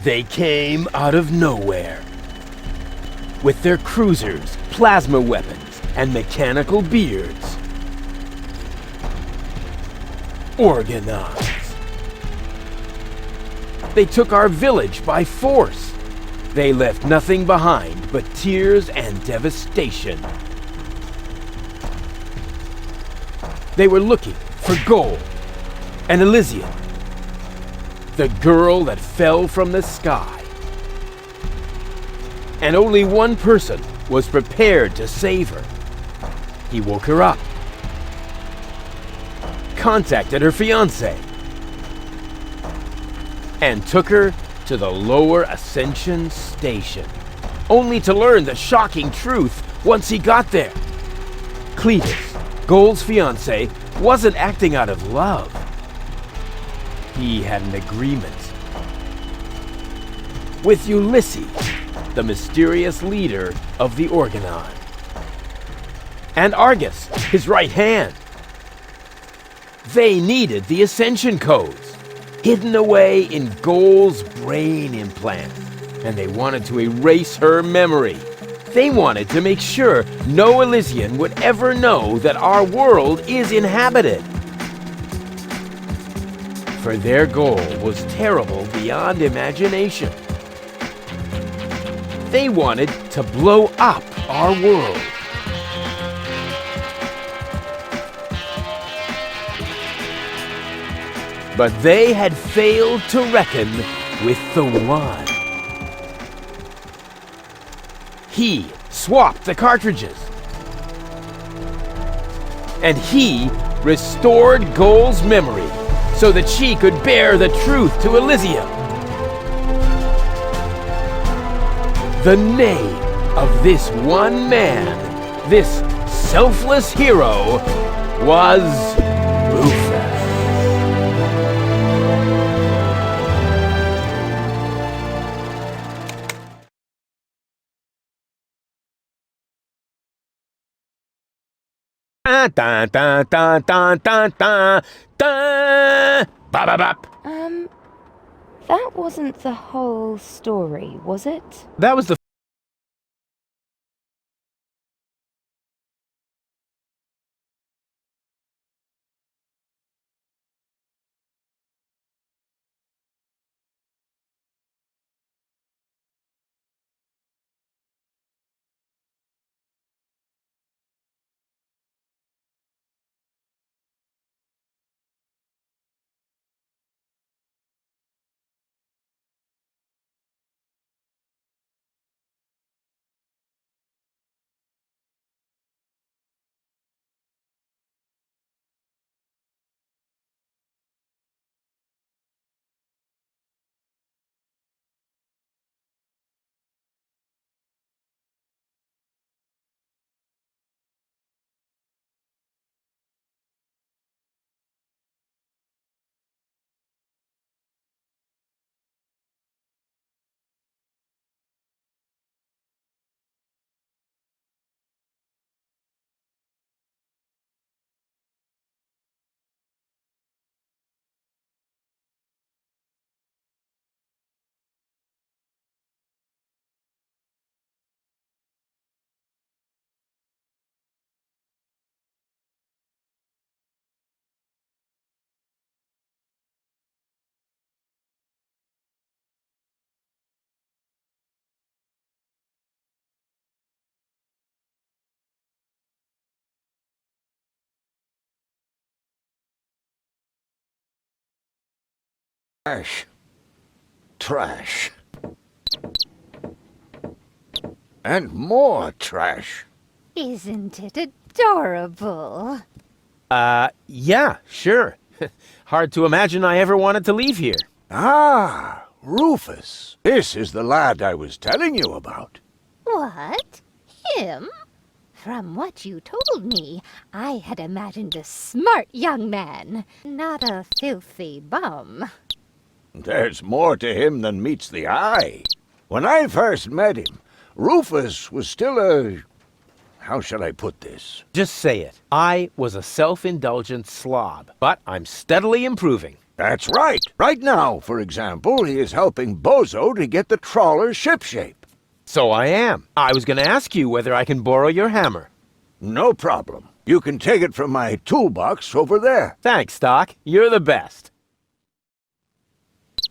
They came out of nowhere. With their cruisers, plasma weapons, and mechanical beards. Organized. They took our village by force. They left nothing behind but tears and devastation. They were looking for gold and Elysium, the girl that fell from the sky. And only one person was prepared to save her. He woke her up, contacted her fiancé, and took her to the lower Ascension station, only to learn the shocking truth once he got there. Cletus, Gold's fiancé, wasn't acting out of love. He had an agreement with Ulysses, the mysterious leader of the Organon, and Argus, his right hand. They needed the Ascension codes, hidden away in Gold's brain implant, and they wanted to erase her memory. They wanted to make sure no Elysian would ever know that our world is inhabited. For their goal was terrible beyond imagination. They wanted to blow up our world. But they had failed to reckon with the One. He swapped the cartridges. And he restored Gold's memory so that she could bear the truth to Elysium. The name of this one man, this selfless hero, was Rufus. Dun, dun, dun, dun, dun, dun, dun. Ba-ba-bop. That wasn't the whole story, was it? That was the trash. Trash. And more trash. Isn't it adorable? Yeah, sure. Hard to imagine I ever wanted to leave here. Ah, Rufus. This is the lad I was telling you about. What? Him? From what you told me, I had imagined a smart young man, not a filthy bum. There's more to him than meets the eye. When I first met him, Rufus was still a... How shall I put this? Just say it. I was a self-indulgent slob, but I'm steadily improving. That's right. Right now, for example, he is helping Bozo to get the trawler shipshape. So I am. I was going to ask you whether I can borrow your hammer. No problem. You can take it from my toolbox over there. Thanks, Doc. You're the best.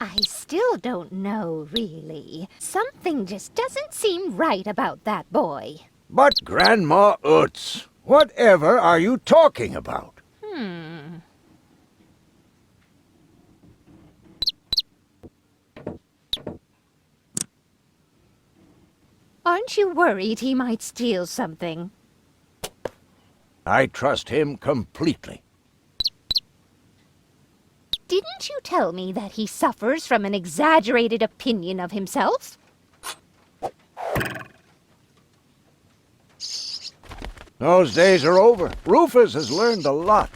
I still don't know, really. Something just doesn't seem right about that boy. But Grandma Utz, whatever are you talking about? Aren't you worried he might steal something? I trust him completely. Didn't you tell me that he suffers from an exaggerated opinion of himself? Those days are over. Rufus has learned a lot.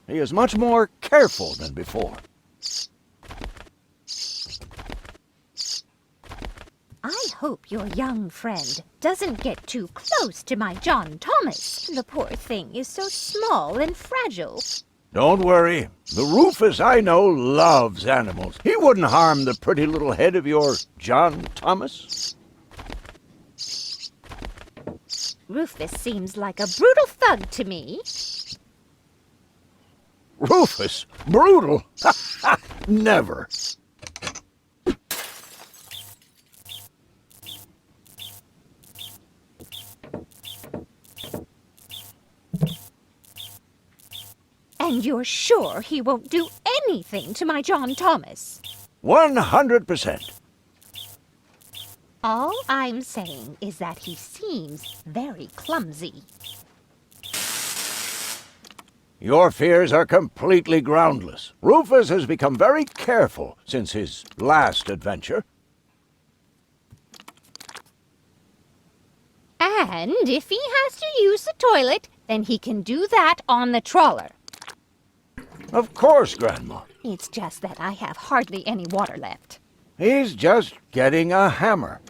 He is much more careful than before. I hope your young friend doesn't get too close to my John Thomas. The poor thing is so small and fragile. Don't worry. The Rufus I know loves animals. He wouldn't harm the pretty little head of your John Thomas. Rufus seems like a brutal thug to me. Rufus? Brutal? Never. And you're sure he won't do anything to my John Thomas? 100%. All I'm saying is that he seems very clumsy. Your fears are completely groundless. Rufus has become very careful since his last adventure. And if he has to use the toilet, then he can do that on the trawler. Of course, Grandma. It's just that I have hardly any water left. He's just getting a hammer.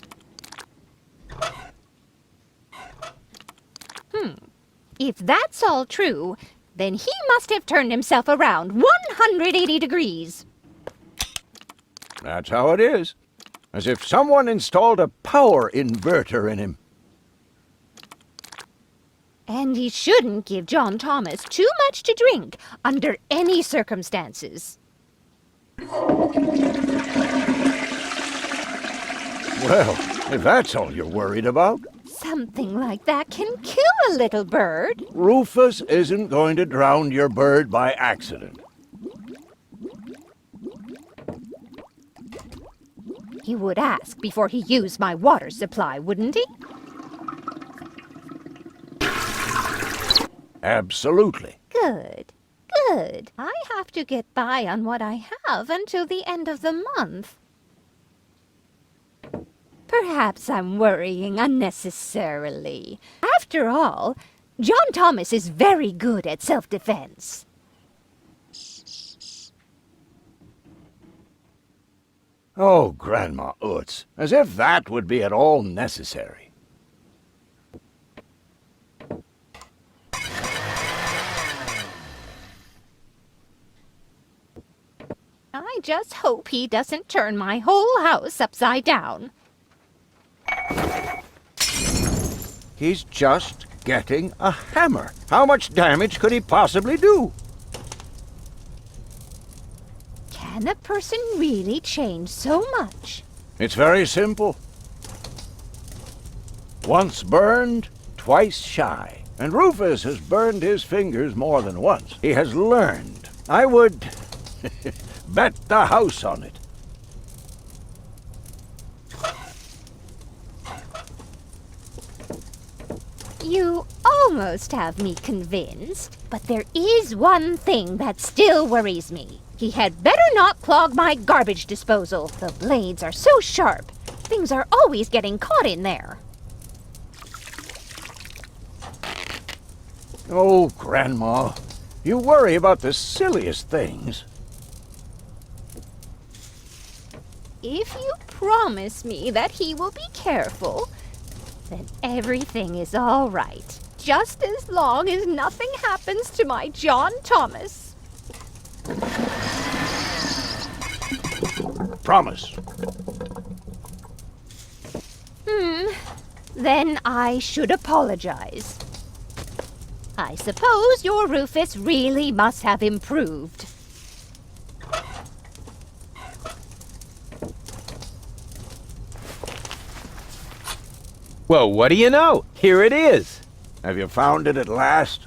If that's all true, then he must have turned himself around 180 degrees. That's how it is. As if someone installed a power inverter in him. And he shouldn't give John Thomas too much to drink under any circumstances. Well, if that's all you're worried about, Something like that can kill a little bird. Rufus isn't going to drown your bird by accident. He would ask before he used my water supply, wouldn't he? Absolutely. Good, good. I have to get by on what I have until the end of the month. Perhaps I'm worrying unnecessarily. After all, John Thomas is very good at self-defense. Oh, Grandma Utz, as if that would be at all necessary. I just hope he doesn't turn my whole house upside down. He's just getting a hammer. How much damage could he possibly do? Can a person really change so much? It's very simple. Once burned, twice shy. And Rufus has burned his fingers more than once. He has learned. I would bet the house on it. You almost have me convinced, but there is one thing that still worries me. He had better not clog my garbage disposal. The blades are so sharp. Things are always getting caught in there. Oh, Grandma, you worry about the silliest things. If you promise me that he will be careful, then everything is all right. Just as long as nothing happens to my John Thomas. Promise. Then I should apologize. I suppose your Rufus really must have improved. Well, what do you know? Here it is. Have you found it at last?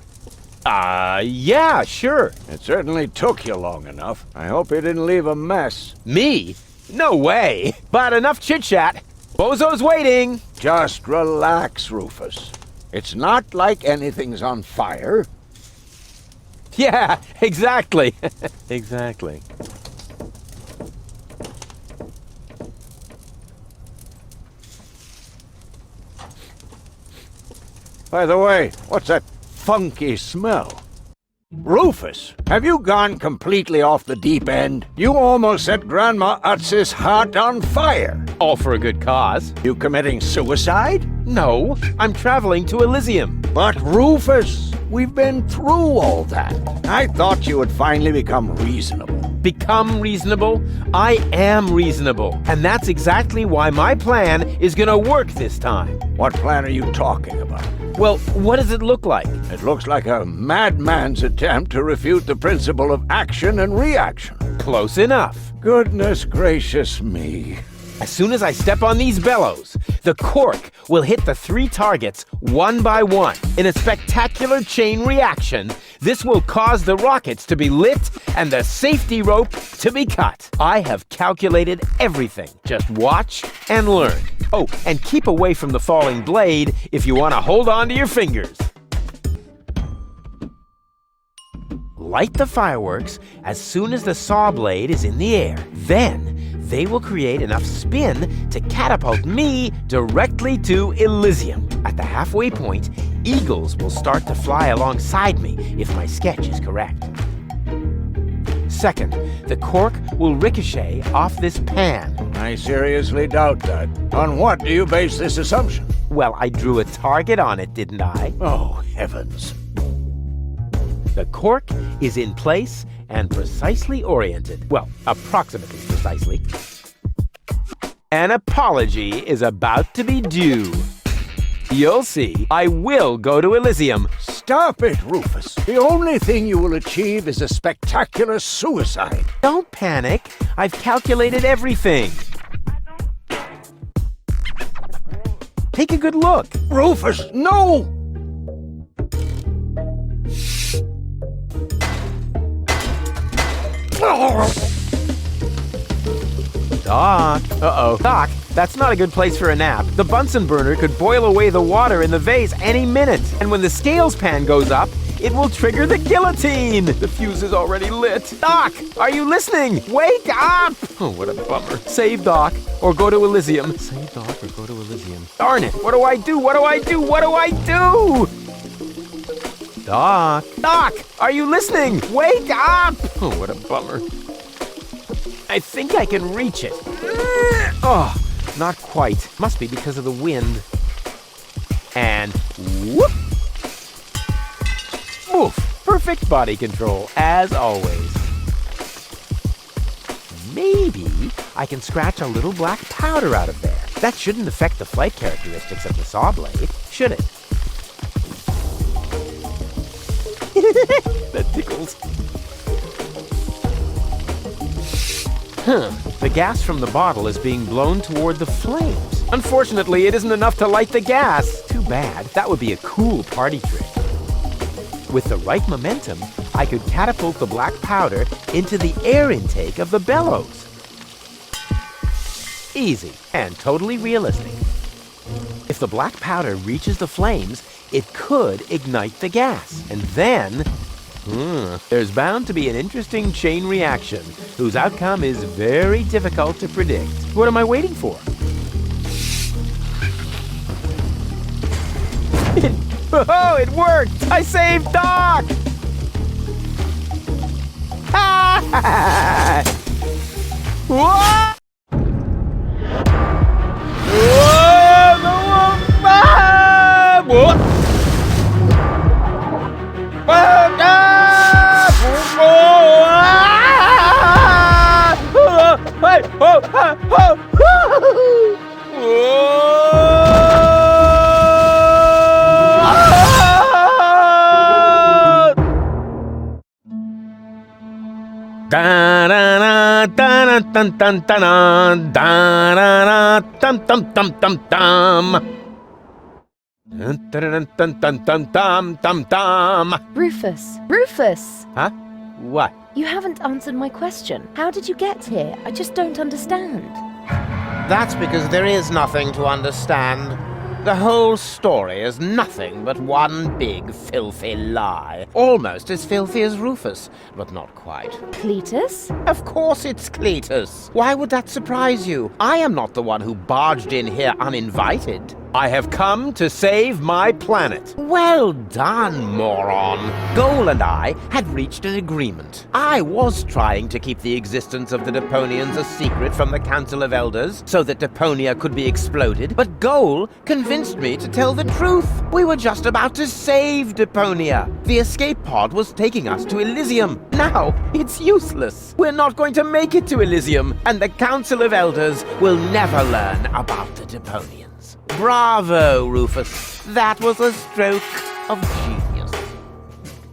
Yeah, sure. It certainly took you long enough. I hope you didn't leave a mess. Me? No way. But enough chit-chat. Bozo's waiting. Just relax, Rufus. It's not like anything's on fire. Yeah, exactly. Exactly. By the way, what's that funky smell? Rufus, have you gone completely off the deep end? You almost set Grandma Utz's heart on fire. All for a good cause. You committing suicide? No, I'm traveling to Elysium. But Rufus, we've been through all that. I thought you would finally become reasonable. Become reasonable? I am reasonable. And that's exactly why my plan is gonna work this time. What plan are you talking about? Well, what does it look like? It looks like a madman's attempt to refute the principle of action and reaction. Close enough. Goodness gracious me. As soon as I step on these bellows, the cork will hit the 3 targets one by one. In a spectacular chain reaction, this will cause the rockets to be lit and the safety rope to be cut. I have calculated everything. Just watch and learn. Oh, and keep away from the falling blade if you want to hold on to your fingers. Light the fireworks as soon as the saw blade is in the air. Then, they will create enough spin to catapult me directly to Elysium. At the halfway point, eagles will start to fly alongside me if my sketch is correct. Second, the cork will ricochet off this pan. I seriously doubt that. On what do you base this assumption? Well, I drew a target on it, didn't I? Oh, heavens. The cork is in place and precisely oriented. Well, approximately precisely. An apology is about to be due. You'll see, I will go to Elysium. Stop it, Rufus. The only thing you will achieve is a spectacular suicide. Don't panic. I've calculated everything. Take a good look. Rufus, no! Doc. Uh-oh. Doc, that's not a good place for a nap. The Bunsen burner could boil away the water in the vase any minute. And when the scales pan goes up, it will trigger the guillotine. The fuse is already lit. Doc, are you listening? Wake up! Oh, what a bummer. Save Doc or go to Elysium. Save Doc or go to Elysium. Darn it. What do I do? What do I do? What do I do? Doc. Doc, are you listening? Wake up! Oh, what a bummer. I think I can reach it. Oh, not quite. Must be because of the wind. And whoop! Oof! Perfect body control, as always. Maybe I can scratch a little black powder out of there. That shouldn't affect the flight characteristics of the saw blade, should it? That tickles. The gas from the bottle is being blown toward the flames. Unfortunately, it isn't enough to light the gas. Too bad. That would be a cool party trick. With the right momentum, I could catapult the black powder into the air intake of the bellows. Easy and totally realistic. If the black powder reaches the flames, it could ignite the gas. And then there's bound to be an interesting chain reaction whose outcome is very difficult to predict. What am I waiting for? Oh, it worked! I saved Doc! Whoa! dun dun dun dun dun dun dum dum dum dum. Dun dun dun dun dun dum dum dum. Rufus! Rufus! Huh? What? You haven't answered my question. How did you get here? I just don't understand. That's because there is nothing to understand. The whole story is nothing but one big filthy lie. Almost as filthy as Rufus, but not quite. Cletus? Of course it's Cletus. Why would that surprise you? I am not the one who barged in here uninvited. I have come to save my planet. Well done, moron. Goal and I had reached an agreement. I was trying to keep the existence of the Deponians a secret from the Council of Elders so that Deponia could be exploded, but Goal convinced me to tell the truth. We were just about to save Deponia. The escape pod was taking us to Elysium. Now, it's useless. We're not going to make it to Elysium, and the Council of Elders will never learn about the Deponians. Bravo, Rufus. That was a stroke of genius.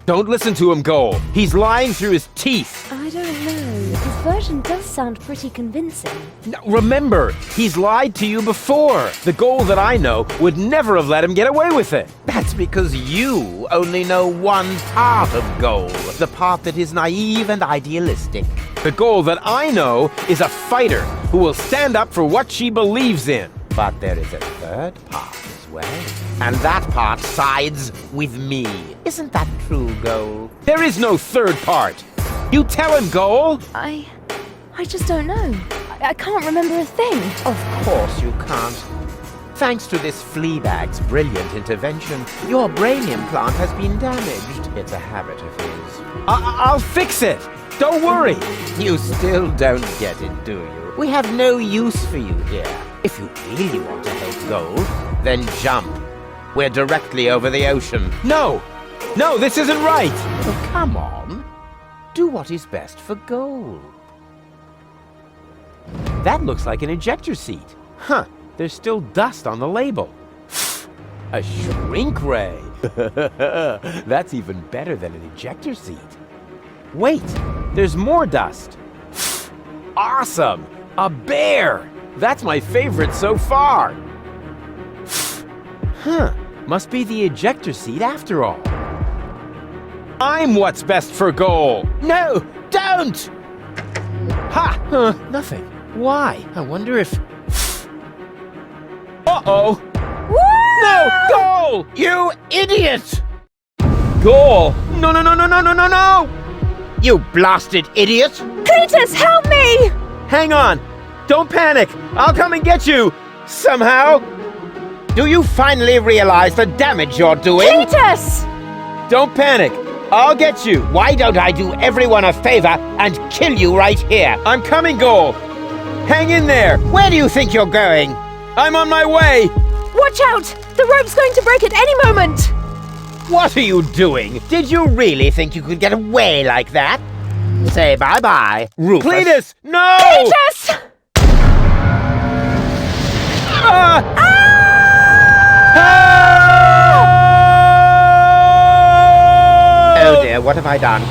Don't listen to him, Goal. He's lying through his teeth. I don't know. His version does sound pretty convincing. Now, remember, he's lied to you before. The Goal that I know would never have let him get away with it. That's because you only know one part of Goal, the part that is naive and idealistic. The Goal that I know is a fighter who will stand up for what she believes in. But there is a third part as well. And that part sides with me. Isn't that true, Goal? There is no third part. You tell him, Goal. I just don't know. I can't remember a thing. Of course you can't. Thanks to this Fleabag's brilliant intervention, your brain implant has been damaged. It's a habit of his. I'll fix it. Don't worry. You still don't get it, do you? We have no use for you here. If you really want to help Goal, then jump. We're directly over the ocean. No, this isn't right. Oh, come on. Do what is best for Goal. That looks like an ejector seat. Huh, there's still dust on the label. A shrink ray. That's even better than an ejector seat. Wait, there's more dust. Awesome, a bear. That's my favorite so far. Huh, must be the ejector seat after all. I'm what's best for Goal. No, don't! Ha! Nothing. Why? I wonder if... Uh-oh! No! Goal! You idiot! Goal! No! You blasted idiot! Cletus, help me! Hang on! Don't panic! I'll come and get you! Somehow! Do you finally realize the damage you're doing? Cletus! Don't panic! I'll get you! Why don't I do everyone a favor and kill you right here? I'm coming, Goal! Hang in there! Where do you think you're going? I'm on my way! Watch out! The rope's going to break at any moment! What are you doing? Did you really think you could get away like that? Say bye-bye, Rufus. Cletus! No! Cletus! Oh dear, what have I done?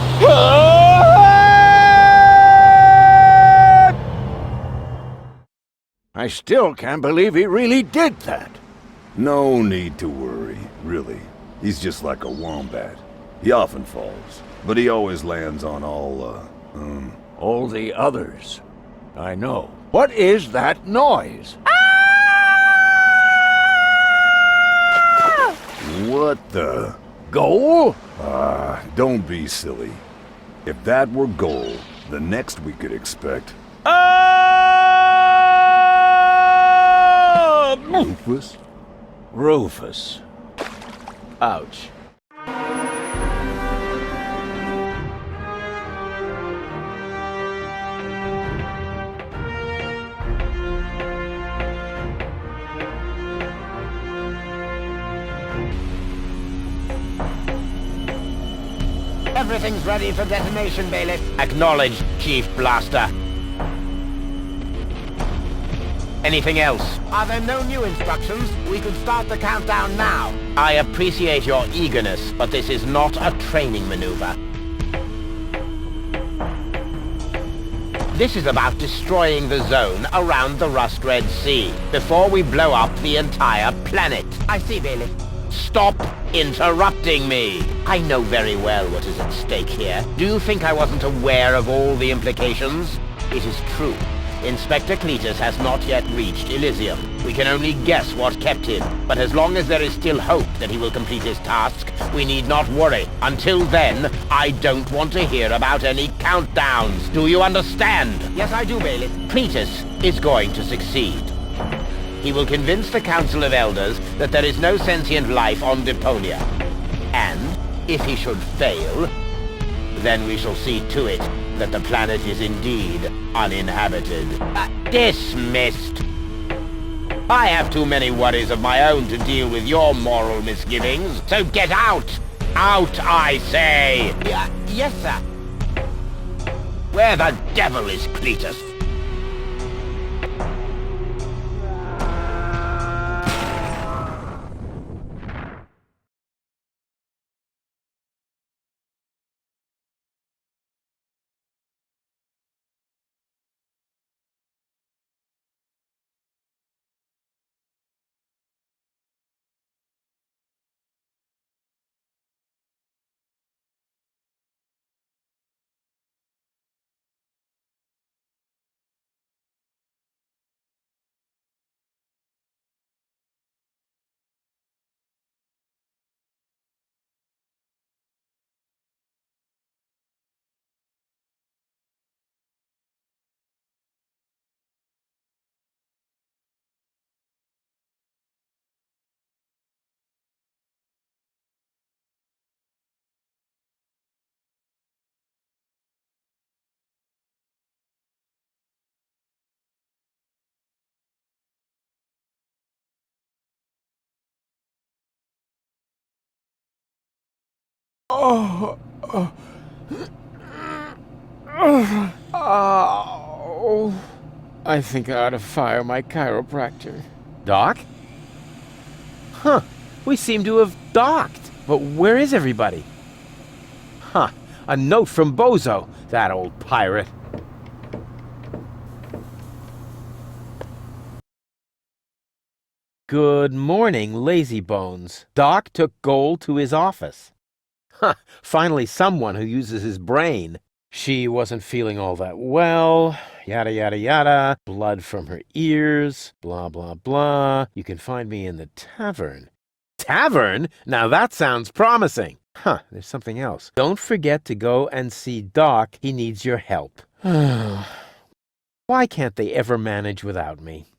I still can't believe he really did that. No need to worry, really. He's just like a wombat. He often falls, but he always lands on All the others. I know. What is that noise? What the? Goal? Don't be silly. If that were Goal, the next we could expect... Rufus? Rufus. Ouch. Everything's ready for detonation, Bailiff. Acknowledged, Chief Blaster. Anything else? Are there no new instructions? We could start the countdown now. I appreciate your eagerness, but this is not a training maneuver. This is about destroying the zone around the Rust-Red Sea before we blow up the entire planet. I see, Bailey. Stop interrupting me. I know very well what is at stake here. Do you think I wasn't aware of all the implications? It is true. Inspector Cletus has not yet reached Elysium. We can only guess what kept him, but as long as there is still hope that he will complete his task, we need not worry. Until then, I don't want to hear about any countdowns. Do you understand? Yes, I do, Bailey. Cletus is going to succeed. He will convince the Council of Elders that there is no sentient life on Deponia. And, if he should fail, then we shall see to it that the planet is indeed uninhabited. Dismissed! I have too many worries of my own to deal with your moral misgivings, so get out! Out, I say! Yes, sir. Where the devil is Cletus? Oh, I think I ought to fire my chiropractor. Doc? Huh. We seem to have docked. But where is everybody? Huh. A note from Bozo, that old pirate. Good morning, lazy bones. Doc took Gold to his office. Huh. Finally someone who uses his brain. She wasn't feeling all that well, yada yada yada, blood from her ears, blah blah blah. You can find me in the tavern. Tavern? Now that sounds promising. Huh, there's something else. Don't forget to go and see Doc. He needs your help. Why can't they ever manage without me?